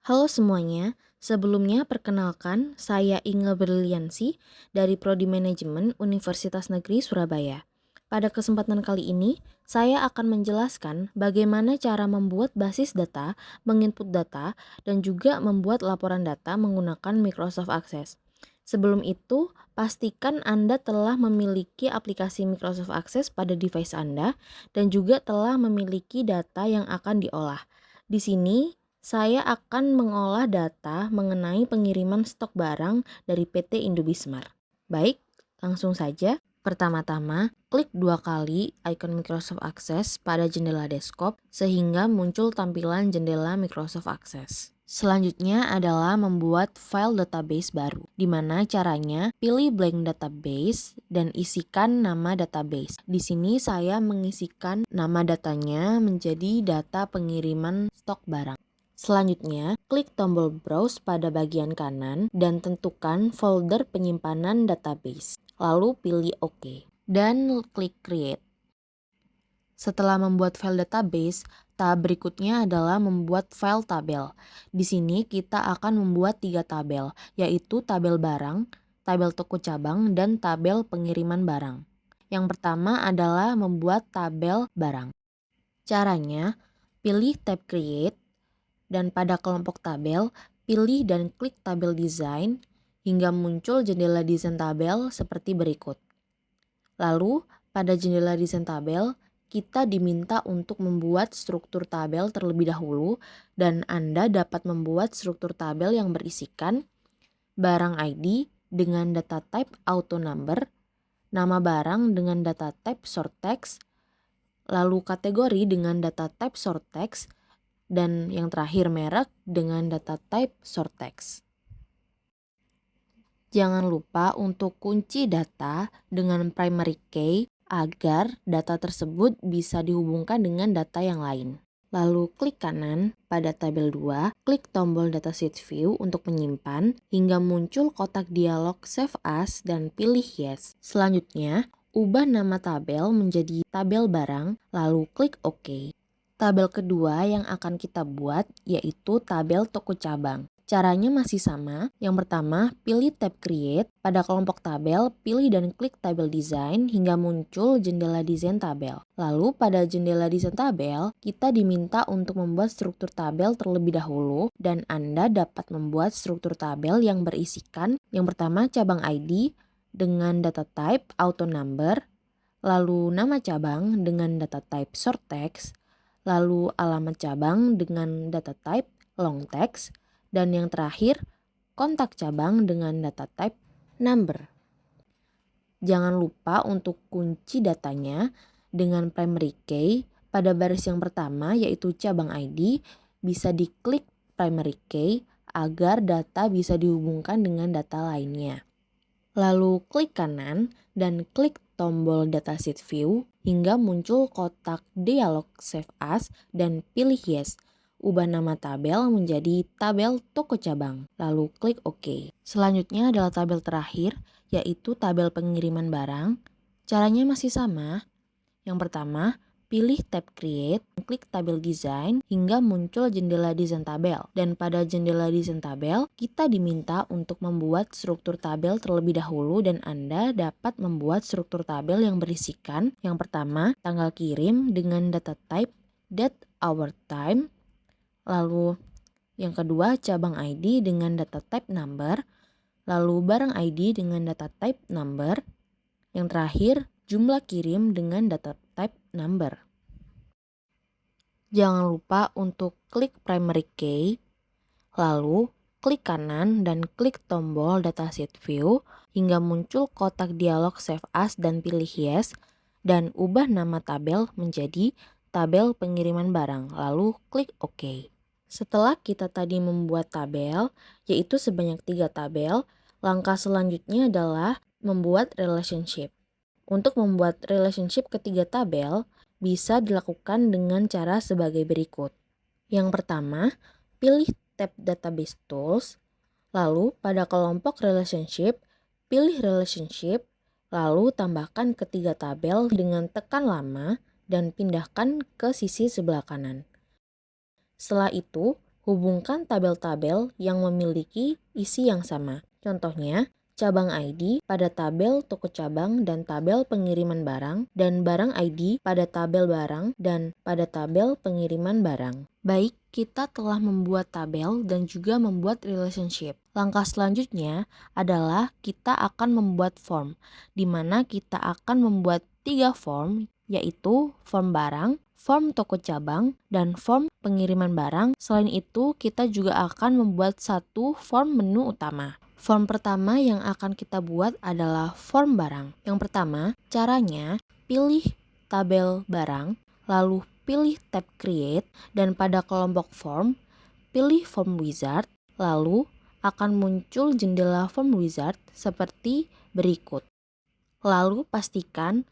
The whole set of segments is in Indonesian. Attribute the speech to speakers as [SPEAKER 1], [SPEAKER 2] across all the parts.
[SPEAKER 1] Halo semuanya, sebelumnya perkenalkan saya Inge Berliansi dari Prodi Manajemen Universitas Negeri Surabaya. Pada kesempatan kali ini, saya akan menjelaskan bagaimana cara membuat basis data, menginput data, dan juga membuat laporan data menggunakan Microsoft Access. Sebelum itu, pastikan Anda telah memiliki aplikasi Microsoft Access pada device Anda dan juga telah memiliki data yang akan diolah. Di sini saya akan mengolah data mengenai pengiriman stok barang dari PT Indobismart. Baik, langsung saja. Pertama-tama, klik 2 kali icon Microsoft Access pada jendela desktop sehingga muncul tampilan jendela Microsoft Access. Selanjutnya adalah membuat file database baru, di mana caranya pilih blank database dan isikan nama database. Di sini saya mengisikan nama datanya menjadi data pengiriman stok barang. Selanjutnya, klik tombol Browse pada bagian kanan dan tentukan folder penyimpanan database. Lalu pilih OK dan klik Create. Setelah membuat file database, tahap berikutnya adalah membuat file tabel. Di sini kita akan membuat 3 tabel, yaitu tabel barang, tabel toko cabang, dan tabel pengiriman barang. Yang pertama adalah membuat tabel barang. Caranya, pilih tab Create, dan pada kelompok tabel, pilih dan klik tabel desain hingga muncul jendela desain tabel seperti berikut. Lalu, pada jendela desain tabel, kita diminta untuk membuat struktur tabel terlebih dahulu dan Anda dapat membuat struktur tabel yang berisikan barang ID dengan data type auto number, nama barang dengan data type short text, lalu kategori dengan data type short text, dan yang terakhir merek dengan data type short text. Jangan lupa untuk kunci data dengan primary key agar data tersebut bisa dihubungkan dengan data yang lain. Lalu klik kanan pada tabel 2, klik tombol datasheet view untuk menyimpan hingga muncul kotak dialog save as dan pilih yes. Selanjutnya, ubah nama tabel menjadi tabel barang lalu klik OK. Tabel kedua yang akan kita buat yaitu tabel toko cabang. Caranya masih sama. Yang pertama, pilih tab Create. Pada kelompok tabel, pilih dan klik tabel desain hingga muncul jendela desain tabel. Lalu pada jendela desain tabel, kita diminta untuk membuat struktur tabel terlebih dahulu dan Anda dapat membuat struktur tabel yang berisikan yang pertama cabang ID dengan data type auto number, lalu nama cabang dengan data type short text, lalu alamat cabang dengan data type long text, dan yang terakhir kontak cabang dengan data type number. Jangan lupa untuk kunci datanya dengan primary key pada baris yang pertama yaitu cabang ID bisa diklik primary key agar data bisa dihubungkan dengan data lainnya. Lalu klik kanan dan klik tombol datasheet view hingga muncul kotak dialog save as dan pilih yes. Ubah nama tabel menjadi tabel toko cabang, lalu klik OK. Selanjutnya adalah tabel terakhir, yaitu tabel pengiriman barang. Caranya masih sama. Yang pertama, pilih tab Create, klik tabel desain hingga muncul jendela desain tabel. Dan pada jendela desain tabel, kita diminta untuk membuat struktur tabel terlebih dahulu dan Anda dapat membuat struktur tabel yang berisikan yang pertama, tanggal kirim dengan data type date, hour, time. Lalu yang kedua, cabang ID dengan data type number. Lalu barang ID dengan data type number. Yang terakhir, jumlah kirim dengan data type number. Jangan lupa untuk klik primary key, lalu klik kanan dan klik tombol datasheet view hingga muncul kotak dialog save as dan pilih yes, dan ubah nama tabel menjadi tabel pengiriman barang, lalu klik OK. Setelah kita tadi membuat tabel, yaitu sebanyak 3 tabel, langkah selanjutnya adalah membuat relationship. Untuk membuat relationship ketiga tabel bisa dilakukan dengan cara sebagai berikut. Yang pertama, pilih tab Database Tools, lalu pada kelompok relationship, pilih relationship, lalu tambahkan ketiga tabel dengan tekan lama dan pindahkan ke sisi sebelah kanan. Setelah itu, Hubungkan tabel-tabel yang memiliki isi yang sama. Contohnya, cabang ID pada tabel toko cabang dan tabel pengiriman barang, dan barang ID pada tabel barang dan pada tabel pengiriman barang. Baik, kita telah membuat tabel dan juga membuat relationship. Langkah selanjutnya adalah kita akan membuat form, di mana kita akan membuat 3 form, yaitu form barang, form toko cabang, dan form pengiriman barang. Selain itu, kita juga akan membuat satu form menu utama. Form pertama yang akan kita buat adalah form barang. Yang pertama, caranya pilih tabel barang, lalu pilih tab create, dan pada kelompok form, pilih form wizard, lalu akan muncul jendela form wizard seperti berikut. Lalu pastikan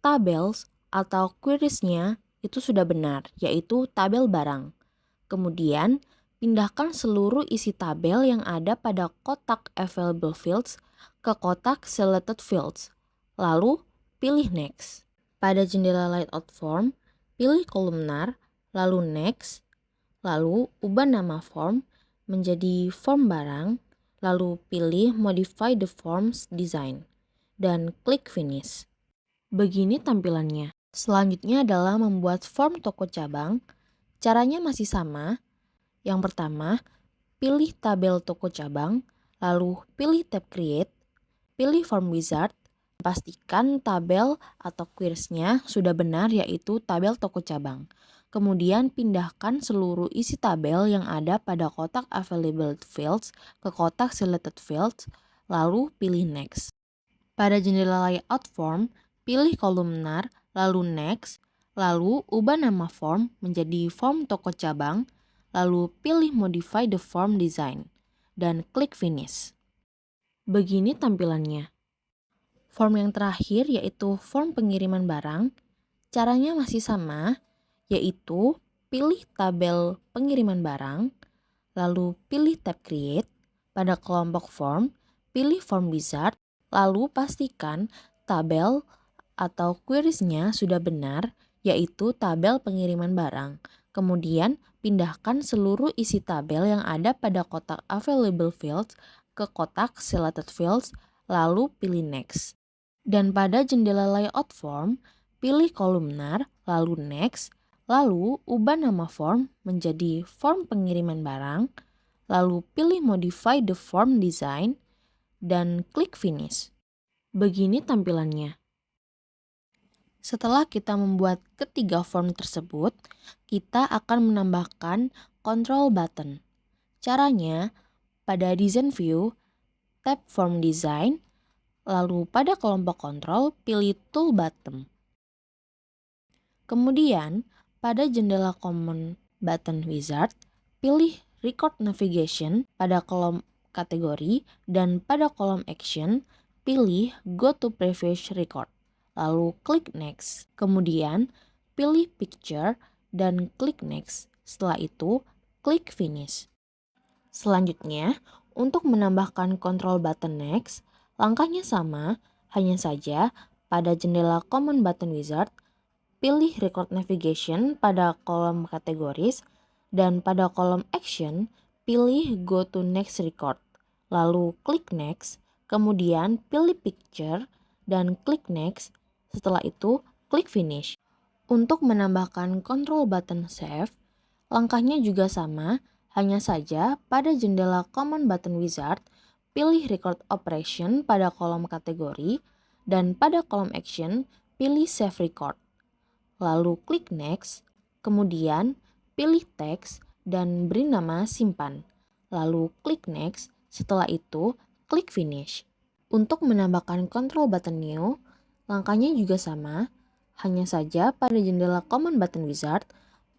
[SPEAKER 1] tabels atau queries-nya itu sudah benar, yaitu tabel barang. Kemudian, pindahkan seluruh isi tabel yang ada pada kotak available fields ke kotak selected fields. Lalu, pilih next. Pada jendela layout form, pilih kolumnar, lalu next, lalu ubah nama form menjadi form barang, lalu pilih modify the forms design, dan klik finish. Begini tampilannya. Selanjutnya adalah membuat form toko cabang. Caranya masih sama. Yang pertama, pilih tabel toko cabang, lalu pilih tab create, pilih form wizard, pastikan tabel atau queries-nya sudah benar, yaitu tabel toko cabang. Kemudian pindahkan seluruh isi tabel yang ada pada kotak available fields ke kotak selected fields, lalu pilih next. Pada jendela layout form, pilih kolumnar, lalu next, lalu ubah nama form menjadi form toko cabang, lalu pilih modify the form design, dan klik finish. Begini tampilannya. Form yang terakhir yaitu form pengiriman barang. Caranya masih sama, yaitu pilih tabel pengiriman barang, lalu pilih tab create, pada kelompok form, pilih form wizard, lalu pastikan tabel atau queries-nya sudah benar, yaitu tabel pengiriman barang. Kemudian pindahkan seluruh isi tabel yang ada pada kotak available fields ke kotak selected fields, lalu pilih next. Dan pada jendela layout form, pilih kolumnar, lalu next, lalu ubah nama form menjadi form pengiriman barang, lalu pilih modify the form design, dan klik finish. Begini tampilannya. Setelah kita membuat ketiga form tersebut, kita akan menambahkan control button. Caranya, pada design view, tap form design, lalu pada kelompok kontrol, pilih tool button. Kemudian, pada jendela command button wizard, pilih record navigation pada kolom kategori, dan pada kolom action, pilih go to previous record. Lalu klik next. Kemudian, pilih picture dan klik next. Setelah itu, klik finish. Selanjutnya, untuk menambahkan control button next, langkahnya sama, hanya saja pada jendela command button wizard, pilih record navigation pada kolom kategoris, dan pada kolom action, pilih go to next record. Lalu klik next, kemudian pilih picture dan klik next. Setelah itu, klik finish. Untuk menambahkan control button save, langkahnya juga sama, hanya saja pada jendela command button wizard, pilih record operation pada kolom kategori, dan pada kolom action, pilih save record. Lalu klik next, kemudian pilih text dan beri nama simpan. Lalu klik next, setelah itu klik finish. Untuk menambahkan control button new, langkahnya juga sama, hanya saja pada jendela command button wizard,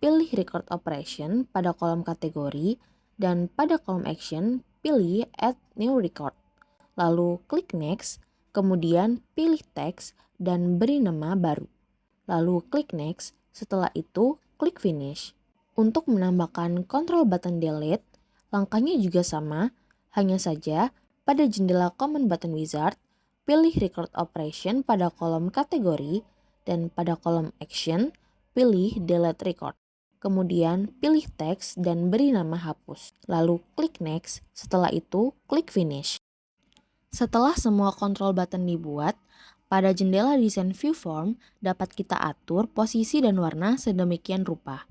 [SPEAKER 1] pilih record operation pada kolom kategori, dan pada kolom action, pilih add new record. Lalu klik next, kemudian pilih text dan beri nama baru. Lalu klik next, setelah itu klik finish. Untuk menambahkan control button delete, langkahnya juga sama, hanya saja pada jendela command button wizard, pilih record operation pada kolom kategori, dan pada kolom action, pilih delete record. kemudian pilih teks dan beri nama hapus. Lalu klik next, setelah itu klik finish. Setelah semua control button dibuat, pada jendela desain view form dapat kita atur posisi dan warna sedemikian rupa.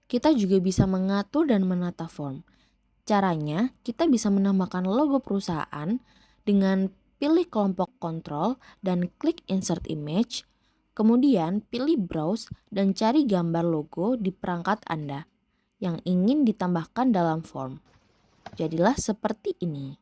[SPEAKER 1] Kita juga bisa mengatur dan menata form. Caranya, kita bisa menambahkan logo perusahaan dengan pilih kelompok kontrol dan klik insert image, kemudian pilih browse dan cari gambar logo di perangkat Anda yang ingin ditambahkan dalam form. Jadilah seperti ini.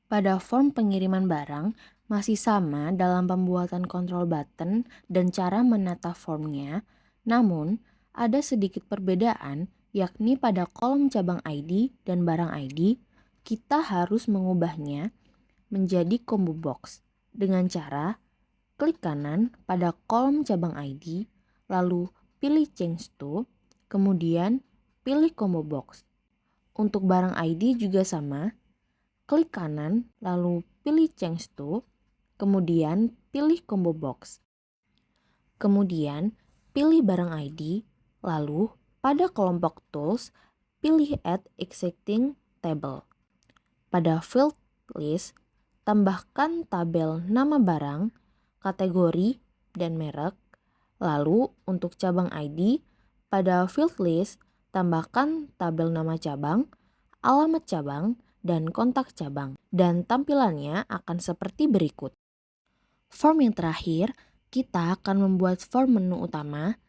[SPEAKER 1] Pada form pengiriman barang, masih sama dalam pembuatan control button dan cara menata formnya, namun ada sedikit perbedaan, yakni pada kolom cabang ID dan barang ID, kita harus mengubahnya menjadi combo box dengan cara klik kanan pada kolom cabang ID, lalu pilih change to, kemudian pilih combo box. Untuk barang ID juga sama, klik kanan lalu pilih change to, kemudian pilih combo box. Kemudian pilih barang ID, lalu pada kelompok tools pilih add existing table. Pada field list, tambahkan tabel nama barang, kategori, dan merek. Lalu untuk cabang ID, pada field list tambahkan tabel nama cabang, alamat cabang, dan kontak cabang. Dan tampilannya akan seperti berikut. Form yang terakhir, kita akan membuat form menu utama.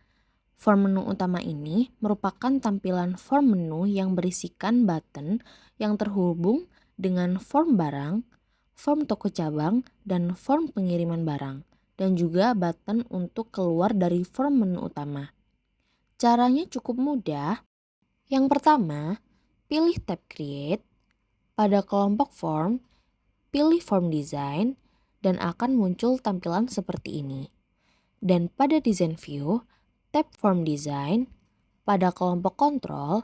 [SPEAKER 1] Form menu utama ini merupakan tampilan form menu yang berisikan button yang terhubung dengan form barang, form toko cabang, dan form pengiriman barang, dan juga button untuk keluar dari form menu utama. Caranya cukup mudah. Yang pertama, pilih tab Create. Pada kelompok form, pilih Form Design, dan akan muncul tampilan seperti ini. Dan pada Design View, tab Form Design, pada kelompok kontrol,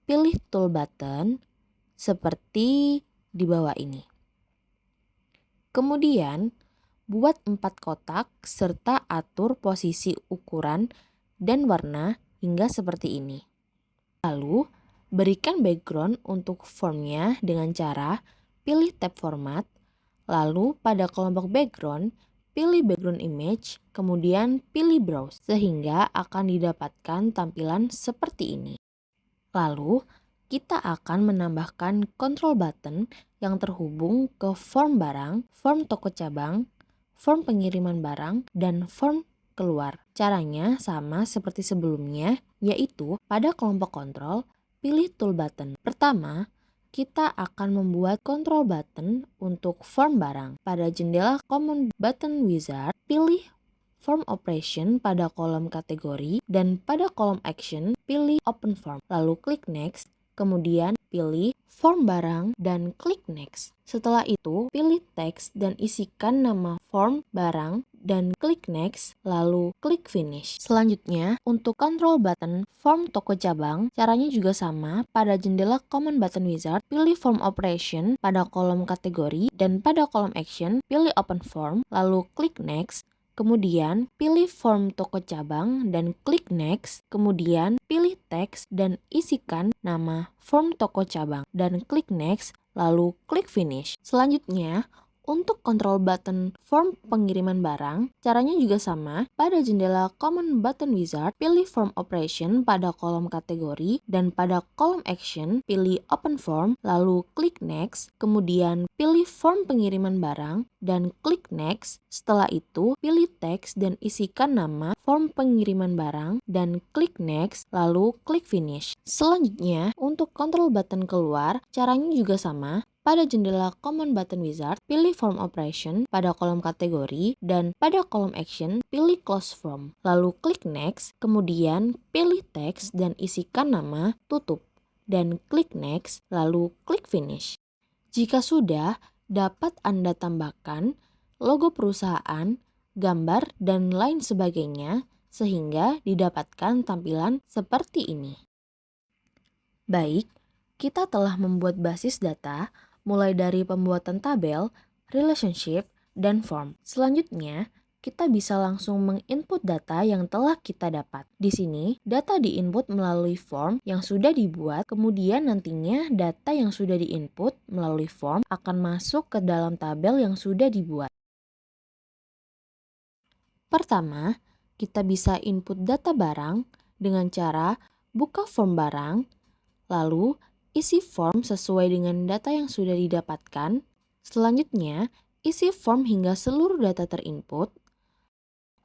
[SPEAKER 1] pilih Tool Button seperti di bawah ini. Kemudian, buat 4 kotak serta atur posisi ukuran dan warna hingga seperti ini. Lalu, berikan background untuk formnya dengan cara pilih tab Format, lalu pada kelompok background, pilih background image, kemudian pilih browse, sehingga akan didapatkan tampilan seperti ini. Lalu, kita akan menambahkan control button yang terhubung ke form barang, form toko cabang, form pengiriman barang, dan form keluar. Caranya sama seperti sebelumnya, yaitu pada kelompok kontrol, pilih tool button. Pertama, kita akan membuat control button untuk form barang. Pada jendela Common Button Wizard, pilih Form Operation pada kolom kategori, dan pada kolom Action, pilih Open Form. Lalu klik Next, kemudian pilih Form Barang dan klik Next. Setelah itu, pilih teks dan isikan nama form barang dan klik Next, lalu klik Finish. Selanjutnya, untuk control button form toko cabang, caranya juga sama. Pada jendela Common Button Wizard, pilih Form Operation pada kolom kategori, dan pada kolom Action, pilih Open Form, lalu klik Next. Kemudian pilih form toko cabang dan klik next, kemudian pilih teks dan isikan nama form toko cabang dan klik next, lalu klik finish. Selanjutnya, untuk control button form pengiriman barang, caranya juga sama. Pada jendela Common Button Wizard, pilih Form Operation pada kolom kategori, dan pada kolom Action, pilih Open Form, lalu klik Next, kemudian pilih Form pengiriman barang, dan klik Next. Setelah itu, pilih teks dan isikan nama form pengiriman barang, dan klik Next, lalu klik Finish. Selanjutnya, untuk control button keluar, caranya juga sama. Pada jendela Common Button Wizard, pilih Form Operation pada kolom kategori, dan pada kolom Action, pilih Close Form. Lalu klik Next, kemudian pilih teks dan isikan nama tutup, dan klik Next, lalu klik Finish. Jika sudah, dapat Anda tambahkan logo perusahaan, gambar, dan lain sebagainya, sehingga didapatkan tampilan seperti ini. Baik, kita telah membuat basis data mulai dari pembuatan tabel, relationship, dan form. Selanjutnya, kita bisa langsung menginput data yang telah kita dapat. Di sini, data diinput melalui form yang sudah dibuat, kemudian nantinya data yang sudah diinput melalui form akan masuk ke dalam tabel yang sudah dibuat. Pertama, kita bisa input data barang dengan cara buka form barang, lalu isi form sesuai dengan data yang sudah didapatkan. Selanjutnya, isi form hingga seluruh data terinput.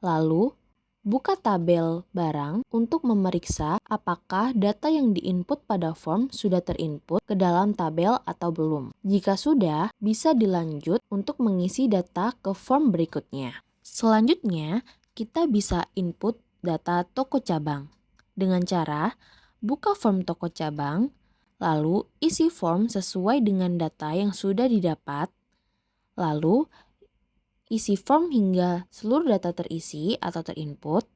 [SPEAKER 1] Lalu, buka tabel barang untuk memeriksa apakah data yang diinput pada form sudah terinput ke dalam tabel atau belum. Jika sudah, bisa dilanjut untuk mengisi data ke form berikutnya. Selanjutnya, kita bisa input data toko cabang dengan cara buka form toko cabang, lalu isi form sesuai dengan data yang sudah didapat, lalu isi form hingga seluruh data terisi atau terinput,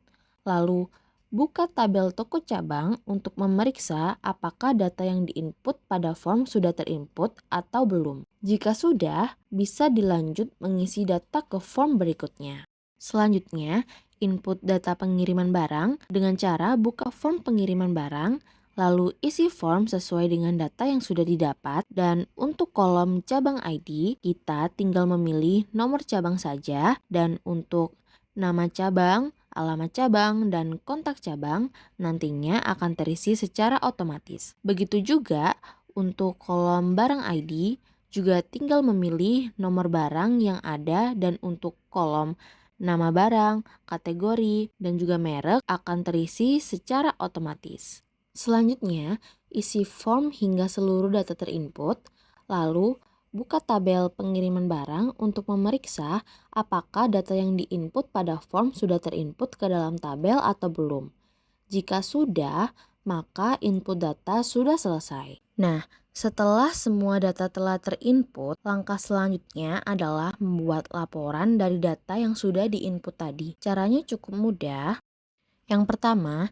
[SPEAKER 1] lalu buka tabel toko cabang untuk memeriksa apakah data yang diinput pada form sudah terinput atau belum. Jika sudah, bisa dilanjut mengisi data ke form berikutnya. Selanjutnya, input data pengiriman barang dengan cara buka form pengiriman barang, lalu isi form sesuai dengan data yang sudah didapat, dan untuk kolom cabang ID, kita tinggal memilih nomor cabang saja, dan untuk nama cabang, alamat cabang, dan kontak cabang nantinya akan terisi secara otomatis. Begitu juga untuk kolom barang ID, juga tinggal memilih nomor barang yang ada, dan untuk kolom nama barang, kategori, dan juga merek akan terisi secara otomatis. Selanjutnya, isi form hingga seluruh data terinput, lalu buka tabel pengiriman barang untuk memeriksa apakah data yang diinput pada form sudah terinput ke dalam tabel atau belum. Jika sudah, maka input data sudah selesai. Nah, setelah semua data telah terinput, langkah selanjutnya adalah membuat laporan dari data yang sudah diinput tadi. Caranya cukup mudah. Yang pertama,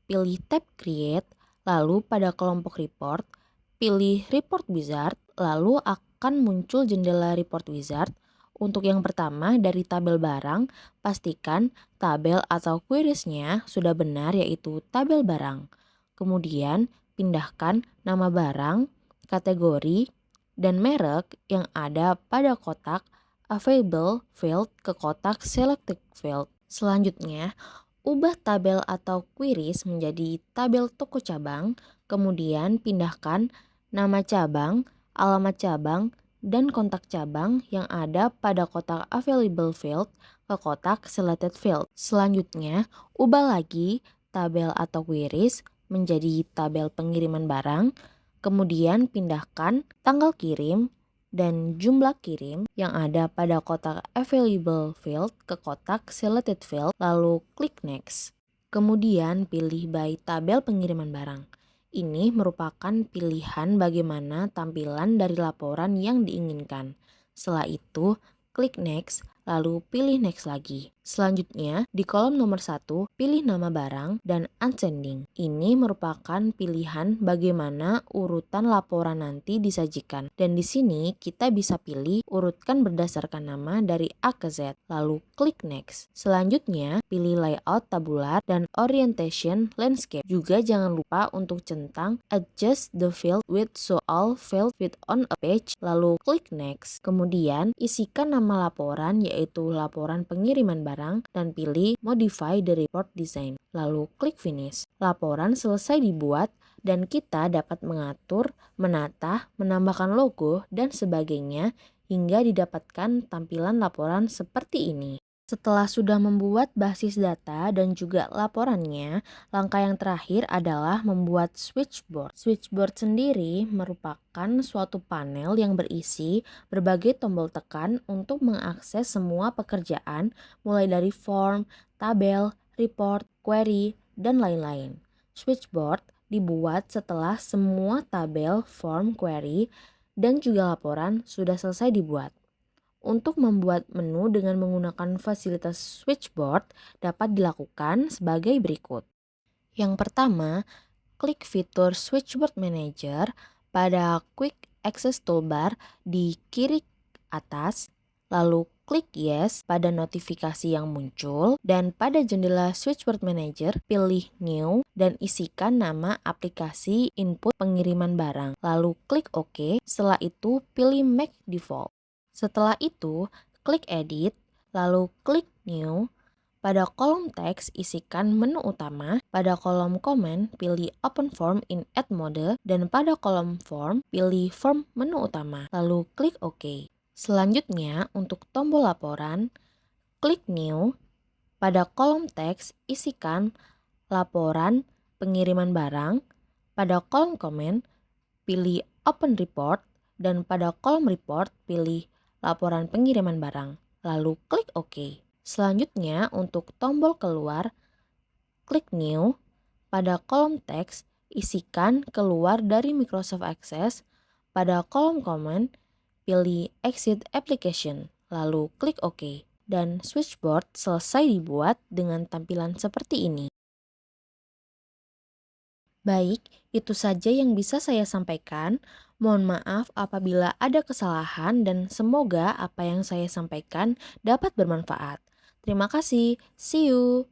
[SPEAKER 1] pilih tab Create, lalu pada kelompok Report, pilih Report Wizard, lalu akan muncul jendela Report Wizard. Untuk yang pertama, dari tabel barang, pastikan tabel atau queries-nya sudah benar, yaitu tabel barang. Kemudian, pindahkan nama barang, kategori, dan merek yang ada pada kotak Available Field ke kotak Selected Field. Selanjutnya, ubah tabel atau queries menjadi tabel toko cabang, kemudian pindahkan nama cabang, alamat cabang, dan kontak cabang yang ada pada kotak Available Field ke kotak Selected Field. Selanjutnya, ubah lagi tabel atau queries menjadi tabel pengiriman barang, kemudian pindahkan tanggal kirim dan jumlah kirim yang ada pada kotak Available Field ke kotak Selected Field, lalu klik Next. Kemudian pilih by tabel pengiriman barang. Ini merupakan pilihan bagaimana tampilan dari laporan yang diinginkan. Setelah itu, klik Next, lalu pilih Next lagi. Selanjutnya, di kolom nomor 1, pilih nama barang dan Unsending. Ini merupakan pilihan bagaimana urutan laporan nanti disajikan. Dan di sini kita bisa pilih urutkan berdasarkan nama dari A ke Z, lalu klik Next. Selanjutnya, pilih Layout Tabular dan Orientation Landscape. Juga jangan lupa untuk centang Adjust the field width so all field fit on a page, lalu klik Next. Kemudian, isikan nama laporan, yaitu laporan pengiriman barang, dan pilih Modify the Report Design, lalu klik Finish. Laporan selesai dibuat dan kita dapat mengatur, menata, menambahkan logo, dan sebagainya hingga didapatkan tampilan laporan seperti ini. Setelah sudah membuat basis data dan juga laporannya, langkah yang terakhir adalah membuat switchboard. Switchboard sendiri merupakan suatu panel yang berisi berbagai tombol tekan untuk mengakses semua pekerjaan, mulai dari form, tabel, report, query, dan lain-lain. Switchboard dibuat setelah semua tabel, form, query, dan juga laporan sudah selesai dibuat. Untuk membuat menu dengan menggunakan fasilitas switchboard dapat dilakukan sebagai berikut. Yang pertama, klik fitur Switchboard Manager pada Quick Access Toolbar di kiri atas, lalu klik yes pada notifikasi yang muncul, dan pada jendela Switchboard Manager, pilih New dan isikan nama aplikasi input pengiriman barang. Lalu klik OK, setelah itu pilih Make Default. Setelah itu, klik Edit, lalu klik New. Pada kolom teks, isikan menu utama. Pada kolom komen, pilih Open Form in Add Mode. Dan pada kolom form, pilih Form menu utama. Lalu klik OK. Selanjutnya, untuk tombol laporan, klik New. Pada kolom teks, isikan laporan pengiriman barang. Pada kolom komen, pilih Open Report. Dan pada kolom report, pilih laporan pengiriman barang. Lalu klik OK. Selanjutnya, untuk tombol keluar, klik New. Pada kolom teks, isikan keluar dari Microsoft Access. Pada kolom komen, pilih Exit Application, lalu klik OK. Dan switchboard selesai dibuat dengan tampilan seperti ini. Baik, itu saja yang bisa saya sampaikan. Mohon maaf apabila ada kesalahan dan semoga apa yang saya sampaikan dapat bermanfaat. Terima kasih. See you.